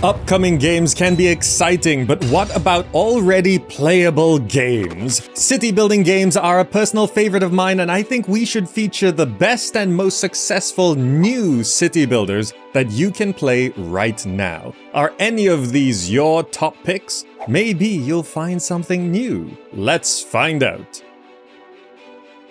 Upcoming games can be exciting, but what about already playable games? City building games are a personal favorite of mine, and I think we should feature the best and most successful new city builders that you can play right now. Are any of these your top picks? Maybe you'll find something new. Let's find out.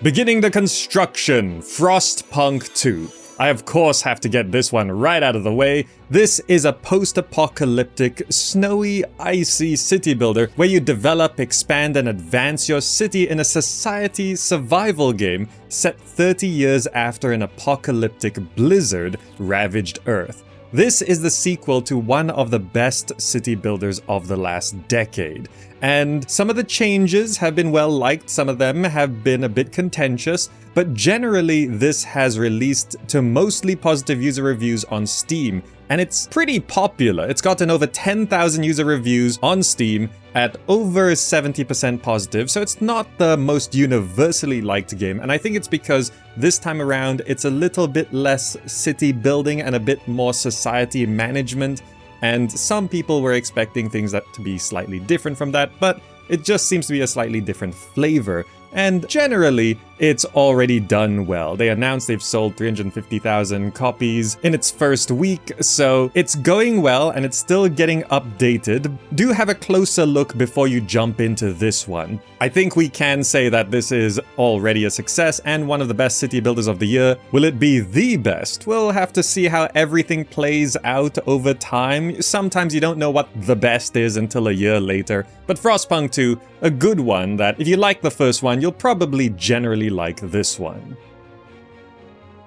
Beginning the construction, Frostpunk 2. I of course have to get this one right out of the way. This is a post-apocalyptic, snowy, icy city builder where you develop, expand, and advance your city in a society survival game set 30 years after an apocalyptic blizzard ravaged Earth. This is the sequel to one of the best city builders of the last decade. And some of the changes have been well liked, some of them have been a bit contentious, but generally this has released to mostly positive user reviews on Steam, and it's pretty popular. It's gotten over 10,000 user reviews on Steam at over 70% positive, so it's not the most universally liked game, and I think it's because this time around it's a little bit less city building and a bit more society management, and some people were expecting things to be slightly different from that, but it just seems to be a slightly different flavor. And generally, it's already done well. They announced they've sold 350,000 copies in its first week, so it's going well and it's still getting updated. Do have a closer look before you jump into this one. I think we can say that this is already a success and one of the best city builders of the year. Will it be the best? We'll have to see how everything plays out over time. Sometimes you don't know what the best is until a year later. But Frostpunk 2, a good one that if you like the first one, you'll probably generally like this one.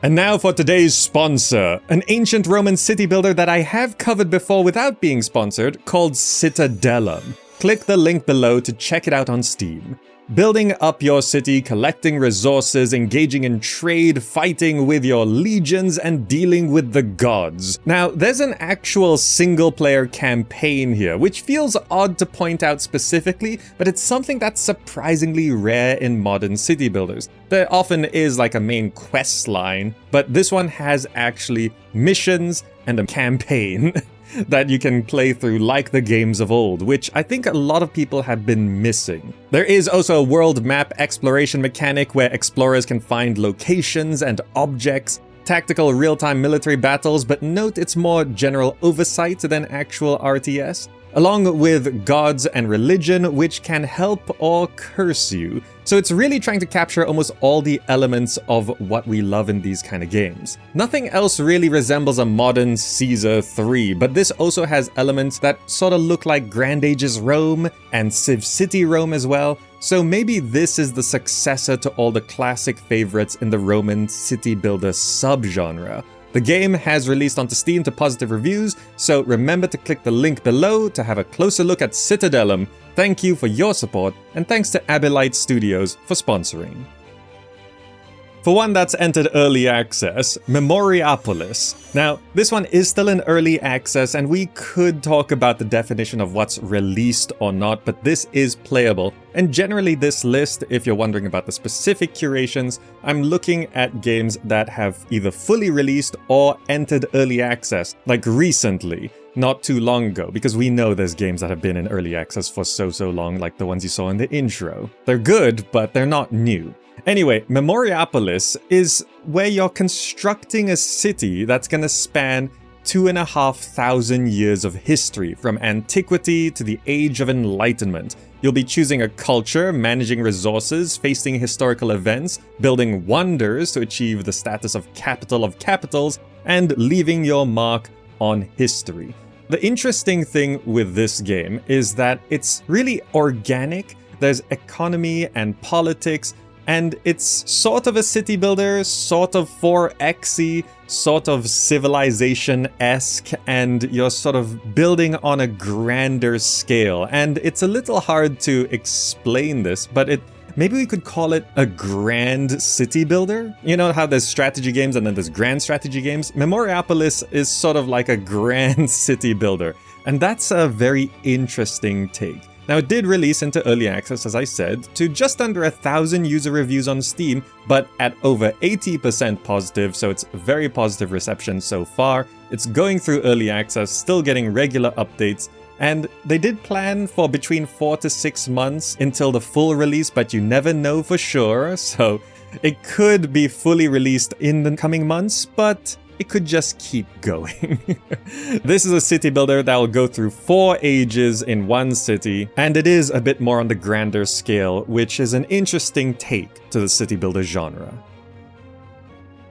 And now for today's sponsor, an ancient Roman city builder that I have covered before without being sponsored, called Citadelum. Click the link below to check it out on Steam. Building up your city, collecting resources, engaging in trade, fighting with your legions, and dealing with the gods. Now, there's an actual single-player campaign here, which feels odd to point out specifically, but it's something that's surprisingly rare in modern city builders. There often is like a main quest line, but this one has actually missions and a campaign that you can play through like the games of old, which I think a lot of people have been missing. There is also a world map exploration mechanic where explorers can find locations and objects, tactical real-time military battles, but note it's more general oversight than actual RTS, along with gods and religion, which can help or curse you. So it's really trying to capture almost all the elements of what we love in these kind of games. Nothing else really resembles a modern Caesar 3, but this also has elements that sort of look like Grand Ages Rome and Civ City Rome as well. So maybe this is the successor to all the classic favorites in the Roman city builder subgenre. The game has released onto Steam to positive reviews, so remember to click the link below to have a closer look at Citadelum. Thank you for your support, and thanks to Abilite Studios for sponsoring. For one that's entered early access, MEMORIAPOLIS. Now, this one is still in early access, and we could talk about the definition of what's released or not, but this is playable. And generally this list, if you're wondering about the specific curations, I'm looking at games that have either fully released or entered early access, like recently, not too long ago, because we know there's games that have been in early access for so long, like the ones you saw in the intro. They're good, but they're not new. Anyway, MEMORIAPOLIS is where you're constructing a city that's gonna span 2,500 years of history, from antiquity to the Age of Enlightenment. You'll be choosing a culture, managing resources, facing historical events, building wonders to achieve the status of capital of capitals, and leaving your mark on history. The interesting thing with this game is that it's really organic. There's economy and politics, and it's sort of a city builder, sort of 4X-y, sort of civilization-esque, and you're sort of building on a grander scale. And it's a little hard to explain this, but maybe we could call it a grand city builder? You know how there's strategy games and then there's grand strategy games? MEMORIAPOLIS is sort of like a grand city builder, and that's a very interesting take. Now, it did release into early access, as I said, to just under 1,000 user reviews on Steam, but at over 80% positive, so it's very positive reception so far. It's going through early access, still getting regular updates, and they did plan for between 4 to 6 months until the full release, but you never know for sure, so it could be fully released in the coming months, but it could just keep going. This is a city builder that will go through 4 ages in one city, and it is a bit more on the grander scale, which is an interesting take to the city builder genre.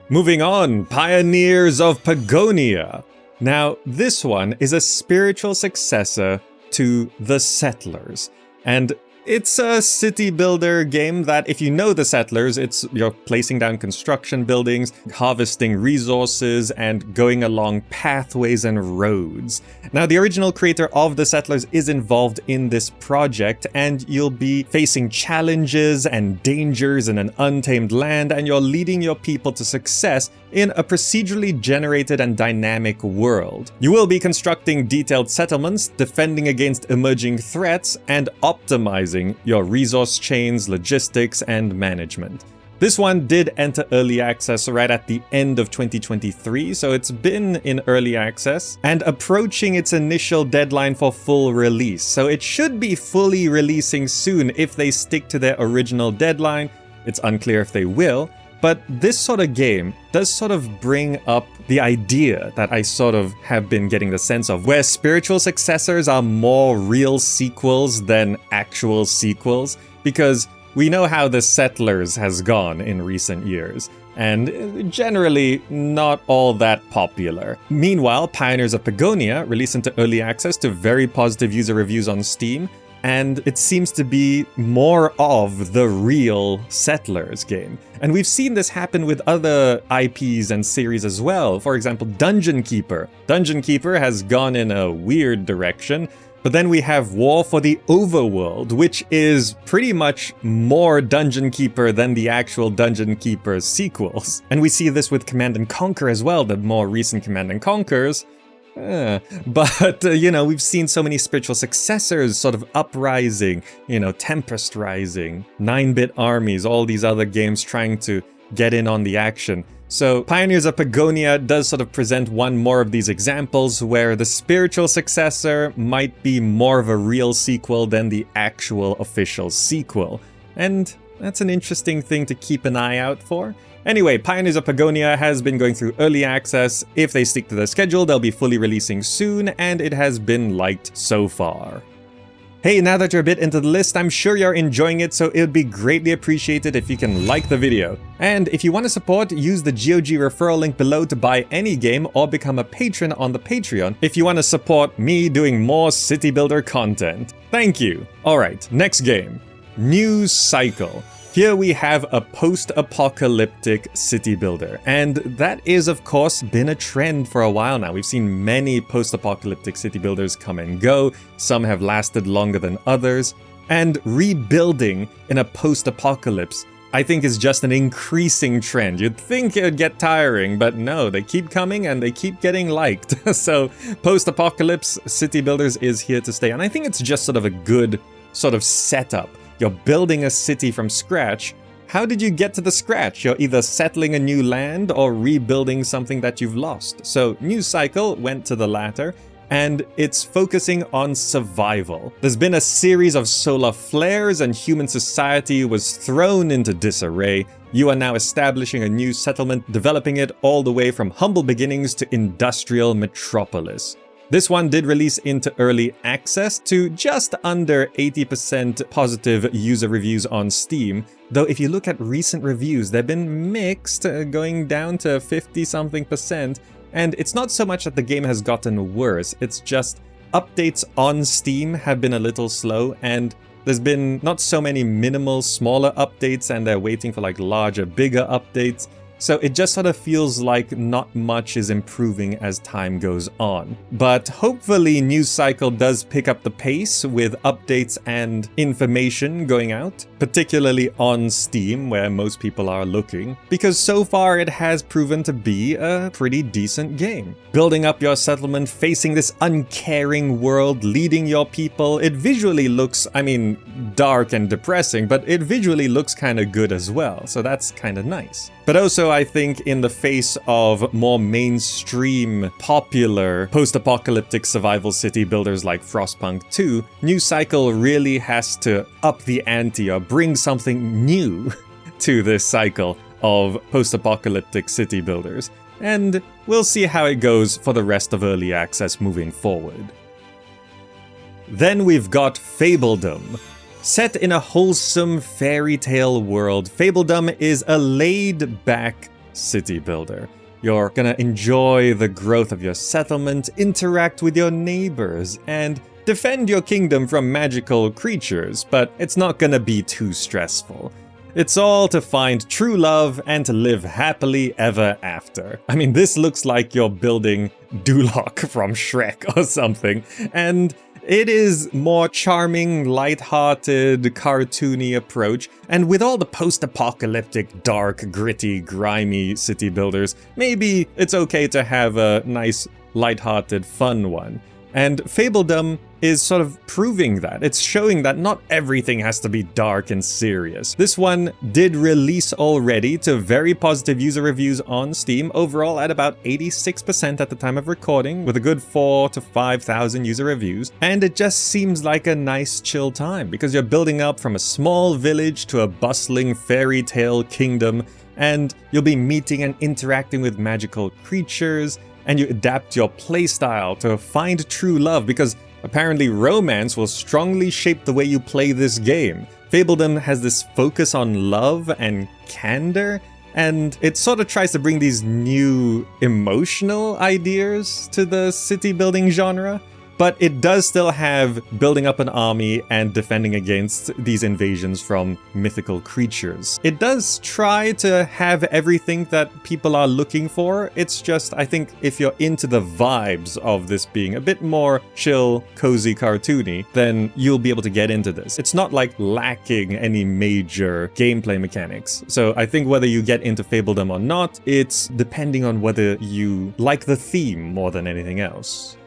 Moving on, Pioneers of Pagonia. Now, this one is a spiritual successor to The Settlers, and it's a city builder game that, if you know The Settlers, you're placing down construction buildings, harvesting resources, and going along pathways and roads. Now, the original creator of The Settlers is involved in this project, and you'll be facing challenges and dangers in an untamed land, and you're leading your people to success in a procedurally generated and dynamic world. You will be constructing detailed settlements, defending against emerging threats, and optimizing your resource chains, logistics, and management. This one did enter early access right at the end of 2023, so it's been in early access and approaching its initial deadline for full release. So it should be fully releasing soon if they stick to their original deadline. It's unclear if they will, but this sort of game does sort of bring up the idea that I sort of have been getting the sense of, where spiritual successors are more real sequels than actual sequels, because we know how The Settlers has gone in recent years, and generally not all that popular. Meanwhile, Pioneers of Pagonia released into early access to very positive user reviews on Steam, and it seems to be more of the real Settlers game. And we've seen this happen with other IPs and series as well. For example, Dungeon Keeper. Dungeon Keeper has gone in a weird direction, but then we have War for the Overworld, which is pretty much more Dungeon Keeper than the actual Dungeon Keeper sequels. And we see this with Command & Conquer as well, the more recent Command & Conquers. But, we've seen so many spiritual successors sort of uprising, Tempest Rising, 9-Bit Armies, all these other games trying to get in on the action. So Pioneers of Pagonia does sort of present one more of these examples where the spiritual successor might be more of a real sequel than the actual official sequel. And that's an interesting thing to keep an eye out for. Anyway, Pioneers of Pagonia has been going through early access. If they stick to their schedule, they'll be fully releasing soon, and it has been liked so far. Hey, now that you're a bit into the list, I'm sure you're enjoying it, so it would be greatly appreciated if you can like the video. And if you want to support, use the GOG referral link below to buy any game or become a patron on the Patreon if you want to support me doing more city builder content. Thank you. Alright, next game. New Cycle. Here we have a post-apocalyptic city builder, and that is of course been a trend for a while now. We've seen many post-apocalyptic city builders come and go, some have lasted longer than others, and rebuilding in a post-apocalypse I think is just an increasing trend. You'd think it would get tiring, but no, they keep coming and they keep getting liked. So post-apocalypse city builders is here to stay, and I think it's just sort of a good sort of setup. You're building a city from scratch. How did you get to the scratch? You're either settling a new land or rebuilding something that you've lost. So New Cycle went to the latter, and it's focusing on survival. There's been a series of solar flares and human society was thrown into disarray. You are now establishing a new settlement, developing it all the way from humble beginnings to industrial metropolis. This one did release into early access to just under 80% positive user reviews on Steam, though if you look at recent reviews, they've been mixed, going down to 50-something%, and it's not so much that the game has gotten worse, it's just updates on Steam have been a little slow, and there's been not so many minimal, smaller updates, and they're waiting for like larger, bigger updates. so it just sort of feels like not much is improving as time goes on. But hopefully News Cycle does pick up the pace with updates and information going out, particularly on Steam where most people are looking, because so far it has proven to be a pretty decent game. Building up your settlement, facing this uncaring world, leading your people, it visually looks, I mean, dark and depressing, but it visually looks kind of good as well, so that's kind of nice. But also, I think in the face of more mainstream, popular, post-apocalyptic survival city builders like Frostpunk 2, News Cycle really has to up the ante or bring something new to this cycle of post-apocalyptic city builders. And we'll see how it goes for the rest of Early Access moving forward. Then we've got Fabledom. Set in a wholesome fairy tale world, Fabledom is a laid-back city builder. You're gonna enjoy the growth of your settlement, interact with your neighbors, and defend your kingdom from magical creatures, but it's not gonna be too stressful. It's all to find true love and to live happily ever after. I mean, this looks like you're building Duloc from Shrek or something, and it is more charming, light-hearted, cartoony approach, and with all the post-apocalyptic, dark, gritty, grimy city builders, maybe it's okay to have a nice, light-hearted, fun one. And Fabledom is sort of proving that. It's showing that not everything has to be dark and serious. This one did release already to very positive user reviews on Steam, overall at about 86% at the time of recording, with a good 4,000 to 5,000 user reviews. And it just seems like a nice chill time, because you're building up from a small village to a bustling fairy tale kingdom, and you'll be meeting and interacting with magical creatures, and you adapt your playstyle to find true love, because apparently romance will strongly shape the way you play this game. Fabledom has this focus on love and candor, and it sort of tries to bring these new emotional ideas to the city building genre. But it does still have building up an army and defending against these invasions from mythical creatures. It does try to have everything that people are looking for. It's just, I think, if you're into the vibes of this being a bit more chill, cozy, cartoony, then you'll be able to get into this. It's not like lacking any major gameplay mechanics. So I think whether you get into Fabledom or not, it's depending on whether you like the theme more than anything else.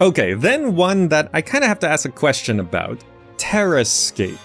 Okay, then one that I kind of have to ask a question about, TerraScape.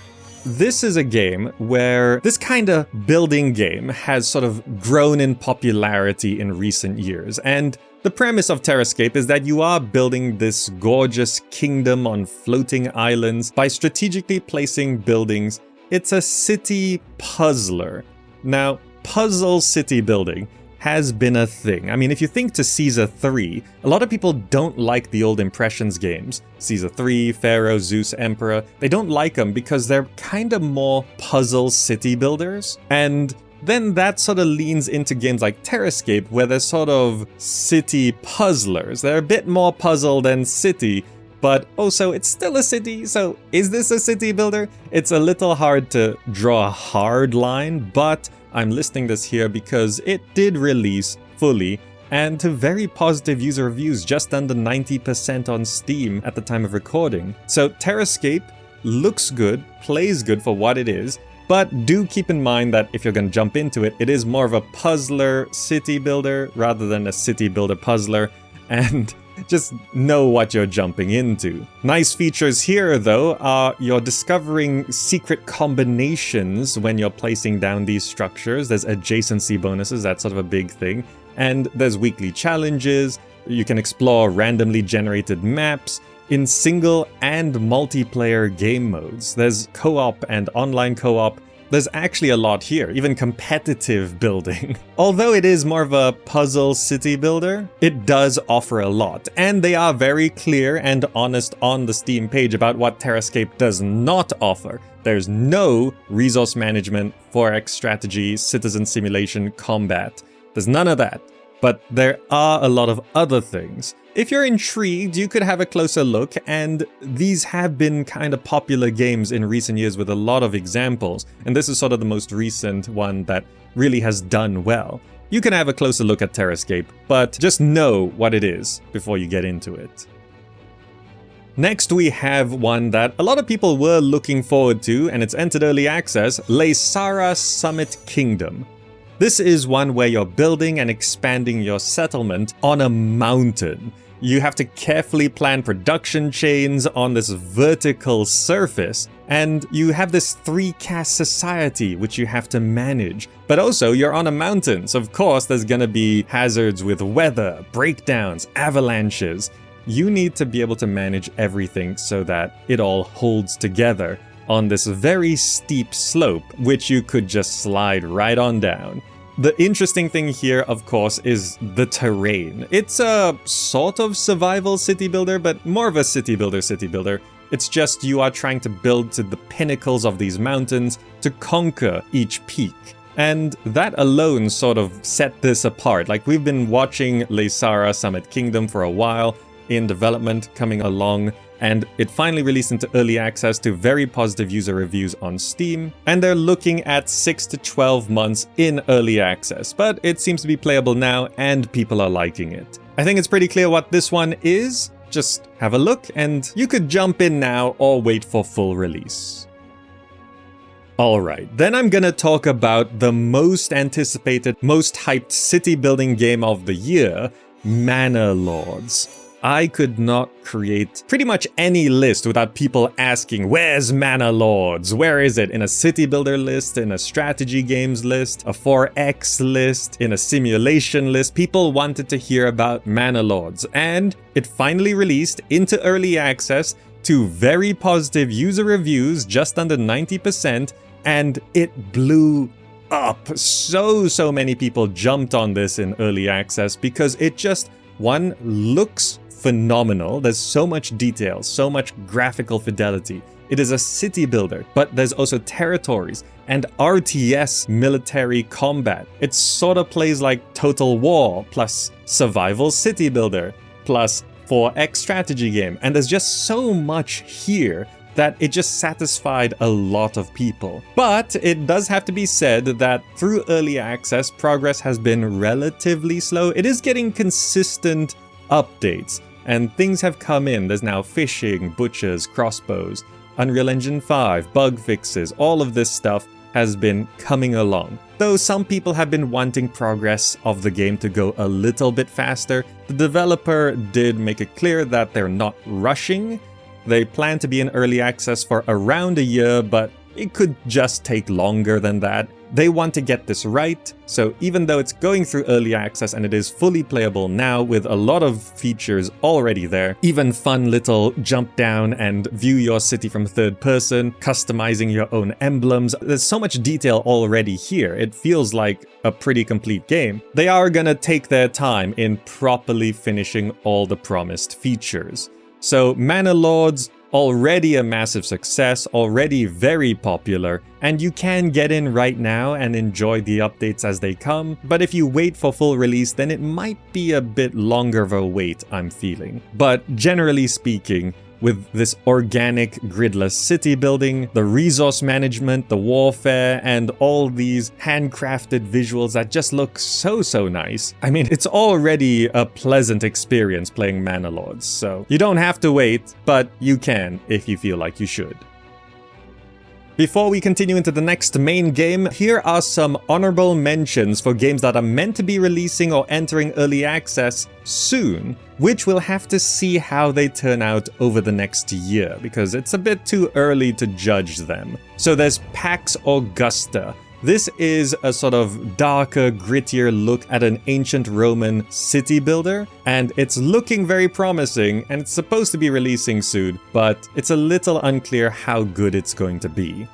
This is a game where this kind of building game has sort of grown in popularity in recent years, and the premise of TerraScape is that you are building this gorgeous kingdom on floating islands by strategically placing buildings. It's a city puzzler. Now, puzzle city building has been a thing. I mean, if you think to Caesar 3, a lot of people don't like the old Impressions games. Caesar 3, Pharaoh, Zeus, Emperor, they don't like them because they're kind of more puzzle city builders. And then that sort of leans into games like TerraScape, where they're sort of city puzzlers. They're a bit more puzzle than city, but also it's still a city, so is this a city builder? It's a little hard to draw a hard line, but I'm listing this here because it did release fully and to very positive user reviews, just under 90% on Steam at the time of recording. So TerraScape looks good, plays good for what it is, but do keep in mind that if you're going to jump into it, it is more of a puzzler city builder rather than a city builder puzzler, and just know what you're jumping into. Nice features here, though, are you're discovering secret combinations when you're placing down these structures. There's adjacency bonuses, that's sort of a big thing. And there's weekly challenges. You can explore randomly generated maps in single and multiplayer game modes. There's co-op and online co-op. There's actually a lot here, even competitive building. Although it is more of a puzzle city builder, it does offer a lot, and they are very clear and honest on the Steam page about what TerraScape does not offer. There's no resource management, forex strategy, citizen simulation, combat. There's none of that. but there are a lot of other things. If you're intrigued, you could have a closer look, and these have been kind of popular games in recent years with a lot of examples, and this is sort of the most recent one that really has done well. You can have a closer look at TerraScape, but just know what it is before you get into it. Next we have one that a lot of people were looking forward to, and it's entered early access, Laysara Summit Kingdom. This is one where you're building and expanding your settlement on a mountain. You have to carefully plan production chains on this vertical surface, and you have this 3-caste society which you have to manage. But also, you're on a mountain, so of course there's gonna be hazards with weather, breakdowns, avalanches. You need to be able to manage everything so that it all holds together on this very steep slope, which you could just slide right on down. The interesting thing here, of course, is the terrain. It's a sort of survival city builder, but more of a city builder. It's just you are trying to build to the pinnacles of these mountains to conquer each peak. And that alone sort of set this apart. Like, we've been watching Laysara Summit Kingdom for a while, in development, coming along, and it finally released into early access to very positive user reviews on Steam, and they're looking at 6 to 12 months in early access, but it seems to be playable now and people are liking it. I think it's pretty clear what this one is. Just have a look and you could jump in now or wait for full release. Alright, then I'm gonna talk about the most anticipated, most hyped city building game of the year, Manor Lords. I could not create pretty much any list without people asking, where's Manor Lords? Where is it? In a city builder list, in a strategy games list, a 4X list, in a simulation list. People wanted to hear about Manor Lords, and it finally released into early access to very positive user reviews, just under 90%, and it blew up. So many people jumped on this in early access because it just, one, looks phenomenal. There's so much detail, so much graphical fidelity. It is a city builder, but there's also territories and RTS military combat. It sort of plays like Total War plus survival city builder plus 4X strategy game. And there's just so much here that it just satisfied a lot of people. But it does have to be said that through early access, progress has been relatively slow. It is getting consistent updates, and things have come in. There's now fishing, butchers, crossbows, Unreal Engine 5, bug fixes, all of this stuff has been coming along. Though some people have been wanting progress of the game to go a little bit faster, the developer did make it clear that they're not rushing. They plan to be in early access for around a year, but it could just take longer than that. They want to get this right, so even though it's going through early access and it is fully playable now with a lot of features already there, even fun little jump down and view your city from third person, customizing your own emblems, there's so much detail already here, it feels like a pretty complete game. They are gonna take their time in properly finishing all the promised features. So Manor Lords, already a massive success, already very popular, and you can get in right now and enjoy the updates as they come, but if you wait for full release, then it might be a bit longer of a wait, I'm feeling. But generally speaking, with this organic gridless city building, the resource management, the warfare, and all these handcrafted visuals that just look so nice. I mean, it's already a pleasant experience playing Manor Lords, so you don't have to wait, but you can if you feel like you should. Before we continue into the next main game, here are some honorable mentions for games that are meant to be releasing or entering early access soon, which we'll have to see how they turn out over the next year, because it's a bit too early to judge them. So there's Pax Augusta. This is a sort of darker, grittier look at an ancient Roman city builder, and it's looking very promising, and it's supposed to be releasing soon, but it's a little unclear how good it's going to be.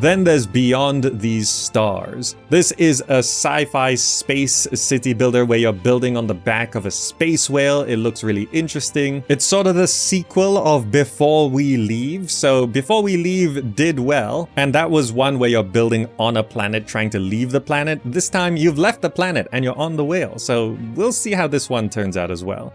Then there's Beyond These Stars. This is a sci-fi space city builder where you're building on the back of a space whale. It looks really interesting. It's sort of the sequel of Before We Leave. So Before We Leave did well, and that was one where you're building on a planet trying to leave the planet. This time you've left the planet and you're on the whale. So we'll see how this one turns out as well.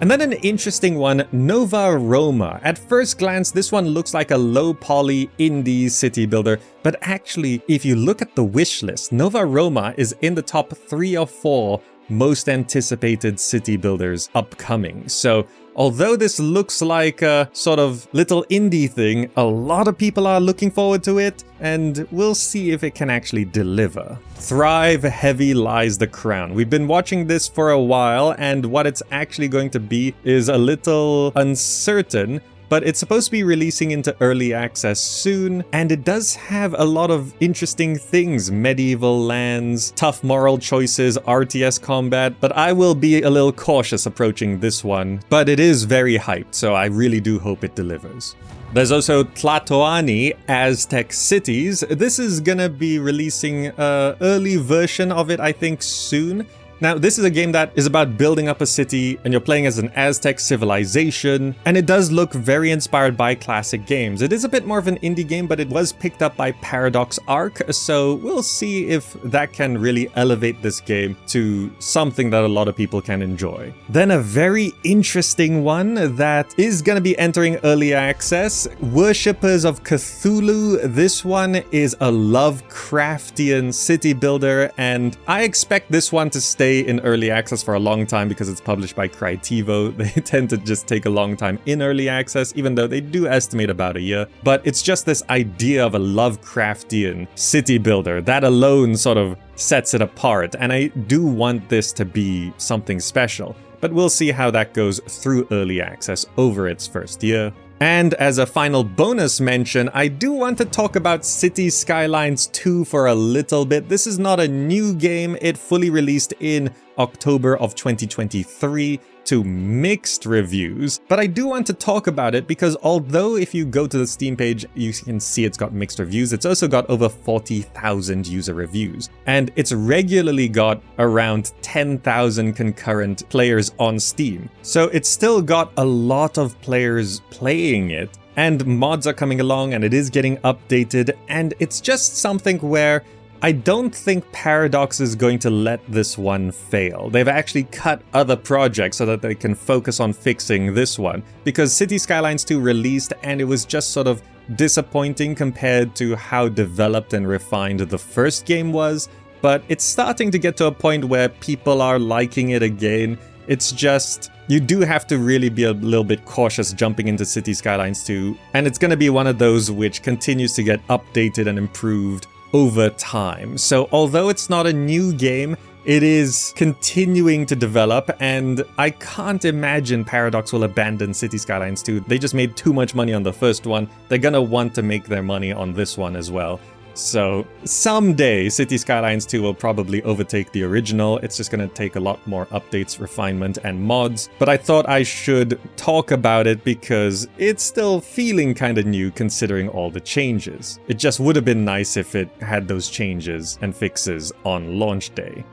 And then an interesting one, Nova Roma. At first glance, this one looks like a low-poly indie city builder, but actually, if you look at the wish list, Nova Roma is in the top 3 or 4 most anticipated city builders upcoming. So although this looks like a sort of little indie thing, a lot of people are looking forward to it, and we'll see if it can actually deliver. Thrive Heavy Lies the Crown. We've been watching this for a while, and what it's actually going to be is a little uncertain, but it's supposed to be releasing into early access soon, and it does have a lot of interesting things. Medieval lands, tough moral choices, RTS combat, but I will be a little cautious approaching this one. But it is very hyped, so I really do hope it delivers. There's also Tlatoani, Aztec Cities. This is gonna be releasing an early version of it, I think, soon. Now, this is a game that is about building up a city, and you're playing as an Aztec civilization, and it does look very inspired by classic games. It is a bit more of an indie game, but it was picked up by Paradox Arc, so we'll see if that can really elevate this game to something that a lot of people can enjoy. Then a very interesting one that is going to be entering early access, Worshippers of Cthulhu. This one is a Lovecraftian city builder, and I expect this one to stay in early access for a long time because it's published by Crytevo. They tend to just take a long time in early access, even though they do estimate about a year. But it's just this idea of a Lovecraftian city builder that alone sort of sets it apart, and I do want this to be something special. But we'll see how that goes through early access over its first year. And as a final bonus mention, I do want to talk about Cities Skylines II for a little bit. This is not a new game. It fully released in October of 2023 to mixed reviews, but I do want to talk about it because although if you go to the Steam page, you can see it's got mixed reviews, it's also got over 40,000 user reviews, and it's regularly got around 10,000 concurrent players on Steam. So it's still got a lot of players playing it, and mods are coming along and it is getting updated, and it's just something where I don't think Paradox is going to let this one fail. They've actually cut other projects so that they can focus on fixing this one, because Cities Skylines II released and it was just sort of disappointing compared to how developed and refined the first game was, but it's starting to get to a point where people are liking it again. It's just, you do have to really be a little bit cautious jumping into Cities Skylines 2, and it's going to be one of those which continues to get updated and improved over time. So although it's not a new game, it is continuing to develop, and I can't imagine Paradox will abandon Cities Skylines 2. They just made too much money on the first one. They're gonna want to make their money on this one as well. So someday Cities Skylines 2 will probably overtake the original. It's just going to take a lot more updates, refinement, and mods. But I thought I should talk about it because it's still feeling kind of new considering all the changes. It just would have been nice if it had those changes and fixes on launch day.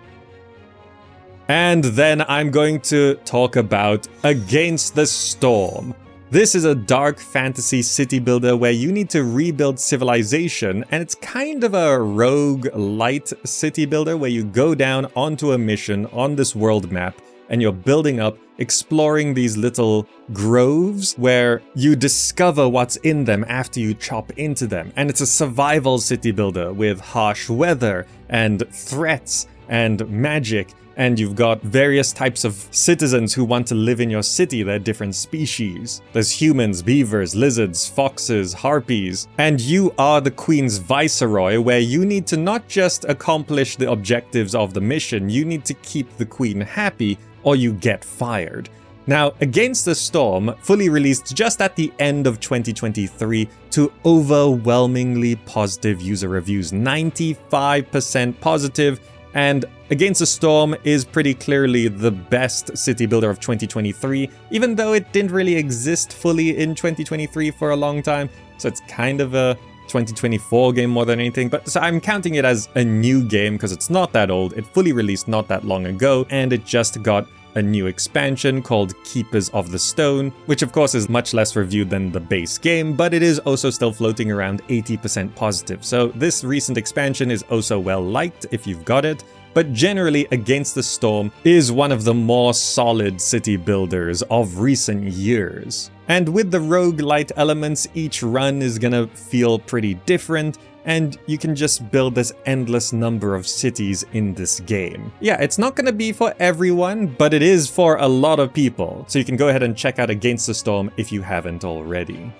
And then I'm going to talk about Against the Storm. This is a dark fantasy city builder where you need to rebuild civilization, and it's kind of a rogue light city builder where you go down onto a mission on this world map and you're building up, exploring these little groves where you discover what's in them after you chop into them. And it's a survival city builder with harsh weather and threats and magic. And you've got various types of citizens who want to live in your city. They're different species. There's humans, beavers, lizards, foxes, harpies. And you are the Queen's Viceroy, where you need to not just accomplish the objectives of the mission, you need to keep the Queen happy or you get fired. Now, Against the Storm fully released just at the end of 2023 to overwhelmingly positive user reviews, 95% positive. And Against the Storm is pretty clearly the best city builder of 2023, even though it didn't really exist fully in 2023 for a long time. So it's kind of a 2024 game more than anything, but so I'm counting it as a new game because it's not that old. It fully released not that long ago, and it just got a new expansion called Keepers of the Stone, which of course is much less reviewed than the base game, but it is also still floating around 80% positive. So this recent expansion is also well liked if you've got it. But generally, Against the Storm is one of the more solid city builders of recent years. And with the roguelite elements, each run is gonna feel pretty different, and you can just build this endless number of cities in this game. Yeah, it's not gonna be for everyone, but it is for a lot of people. So you can go ahead and check out Against the Storm if you haven't already.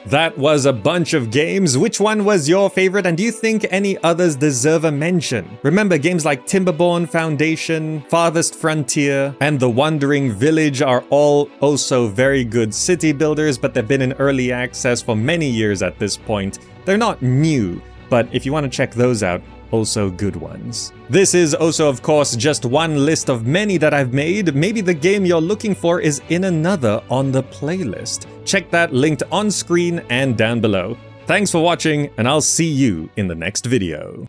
That was a bunch of games. Which one was your favorite, and do you think any others deserve a mention? Remember, games like Timberborn Foundation, Farthest Frontier, and The Wandering Village are all also very good city builders, but they've been in early access for many years at this point. They're not new, but if you want to check those out, also good ones. This is also, of course, just one list of many that I've made. Maybe the game you're looking for is in another on the playlist. Check that linked on screen and down below. Thanks for watching, and I'll see you in the next video.